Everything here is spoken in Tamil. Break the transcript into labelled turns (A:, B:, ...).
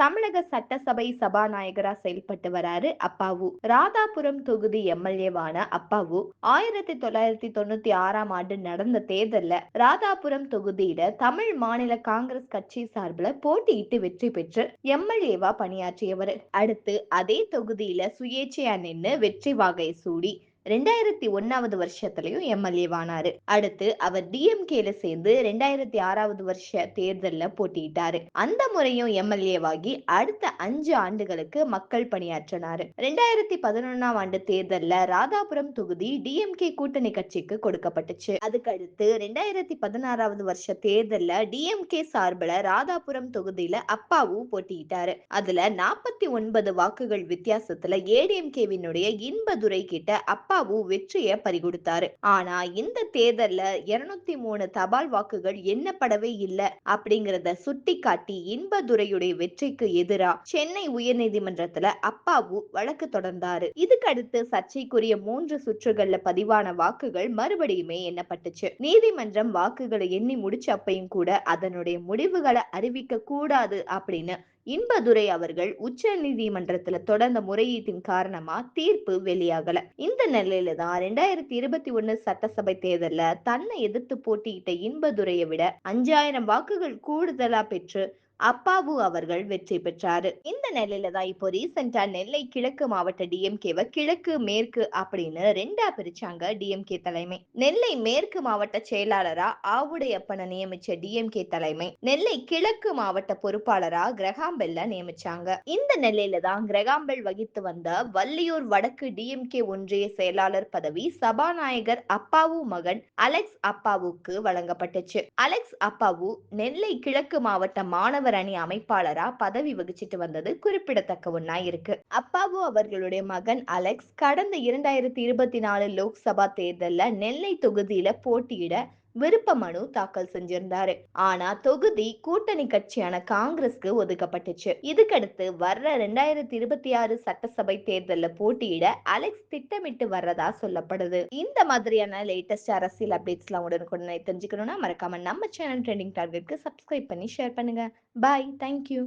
A: தமிழக சட்டசபை சபாநாயகரா செயல்பட்டு வராரு அப்பாவு. ராதாபுரம் தொகுதி எம்எல்ஏவான அப்பாவு 1996ஆம் ஆண்டு நடந்த தேர்தல்ல ராதாபுரம் தொகுதியில தமிழ் மாநில காங்கிரஸ் கட்சி சார்பில் போட்டியிட்டு வெற்றி பெற்று எம்எல்ஏவா பணியாற்றியவர். அடுத்து அதே தொகுதியில சுயேட்சையா நின்னு வெற்றி வாகை சூடி 2001வது வருஷத்துலயும் எம்எல்ஏவானாரு. அடுத்து அவர் டிஎம்கேல சேர்ந்து 2006வது வருஷ தேர்தல்ல போட்டியிட்டாரு. அந்த முறையும் எம்எல்ஏவாகி அடுத்த 5 ஆண்டுகளுக்கு மக்கள் பணியாற்றினாரு. 2011ஆம் ஆண்டு தேர்தல்ல ராதாபுரம் தொகுதி டிஎம்கே கூட்டணி கட்சிக்கு கொடுக்கப்பட்டுச்சு. அதுக்கடுத்து 2016வது வருஷ தேர்தல்ல டிஎம்கே சார்பில் ராதாபுரம் தொகுதியில அப்பாவு போட்டியிட்டாரு. அதுல 49 வாக்குகள் வித்தியாசத்துல ஏடிஎம்கேவினுடைய இன்பதுரை கிட்ட அப்பாவு வெற்றியை பறிகொடுத்தாரு. ஆனா இந்த தேர்தல்ல 203 தபால் வாக்குகள் எண்ணப்படவே இல்லை அப்படிங்கறத சுட்டிக்காட்டி இன்பதுரையுடைய வெற்றிக்கு எதிரா சென்னை உயர்நீதிமன்றத்துல அப்பாவு வழக்கு தொடர்ந்தாரு. இதுக்கடுத்து சர்ச்சைக்குரிய 3 சுற்றுகள்ல பதிவான வாக்குகள் மறுபடியுமே எண்ணப்பட்டுச்சு. நீதிமன்றம் வாக்குகளை எண்ணி முடிச்ச அப்பையும் கூட அதனுடைய முடிவுகளை அறிவிக்க கூடாது அப்படின்னு இன்பதுரை அவர்கள் உச்ச நீதிமன்றத்துல தொடர்ந்த முறையீட்டின் காரணமா தீர்ப்பு வெளியாகல. இந்த நிலையில தான் 2021 சட்டசபை தேர்தல்ல தன்னை எதிர்த்து போட்டியிட்ட இன்பதுரையை விட 5000 வாக்குகள் கூடுதலா பெற்று அப்பாவு அவர்கள் வெற்றி பெற்றாரு. இந்த நிலையில தான் இப்போ ரீசெண்டா நெல்லை கிழக்கு மாவட்ட டிஎம்கேவை கிழக்கு மேற்கு அப்படின்னு 2ஆ பிரிச்சாங்க டிஎம்கே தலைமை. நெல்லை மேற்கு மாவட்ட செயலாளரா ஆவுடையப்பனை நியமிச்ச டிஎம்கே தலைமை நெல்லை கிழக்கு மாவட்ட பொறுப்பாளரா கிரகாம்பெல்ல நியமிச்சாங்க. இந்த நிலையில தான் கிரகாம்பெல் வகித்து வந்த வள்ளியூர் வடக்கு டிஎம்கே ஒன்றிய செயலாளர் பதவி சபாநாயகர் அப்பாவு மகன் அலெக்ஸ் அப்பாவுக்கு வழங்கப்பட்டுச்சு. அலெக்ஸ் அப்பாவு நெல்லை கிழக்கு மாவட்ட மாணவர் அணி அமைப்பாளரா பதவி வகிச்சிட்டு வந்தது குறிப்பிடத்தக்க ஒண்ணா இருக்கு. அப்பாவு அவர்களுடைய மகன் அலெக்ஸ் கடந்த 2024 லோக்சபா தேர்தல்ல நெல்லை தொகுதியில போட்டியிட விருப்ப மனு தாக்கல் செஞ்சிருந்தாரு. ஆனா தொகுதி கூட்டணி கட்சியான காங்கிரஸ்க்கு ஒதுக்கப்பட்டுச்சு. இதுக்கடுத்து வர்ற 2026 சட்டசபை தேர்தல்ல போட்டியிட அலெக்ஸ் திட்டமிட்டு வர்றதா சொல்லப்படுது. இந்த மாதிரியான லேட்டஸ்ட் அரசியல் அப்டேட்ஸ் எல்லாம் உடனுக்குடனே தெரிஞ்சுக்கணும்னா மறக்காம நம்ம சேனல் ட்ரெண்டிங் டார்கெட்க்கு சப்ஸ்கிரைப் பண்ணி ஷேர் பண்ணுங்க. பாய், தேங்க்யூ.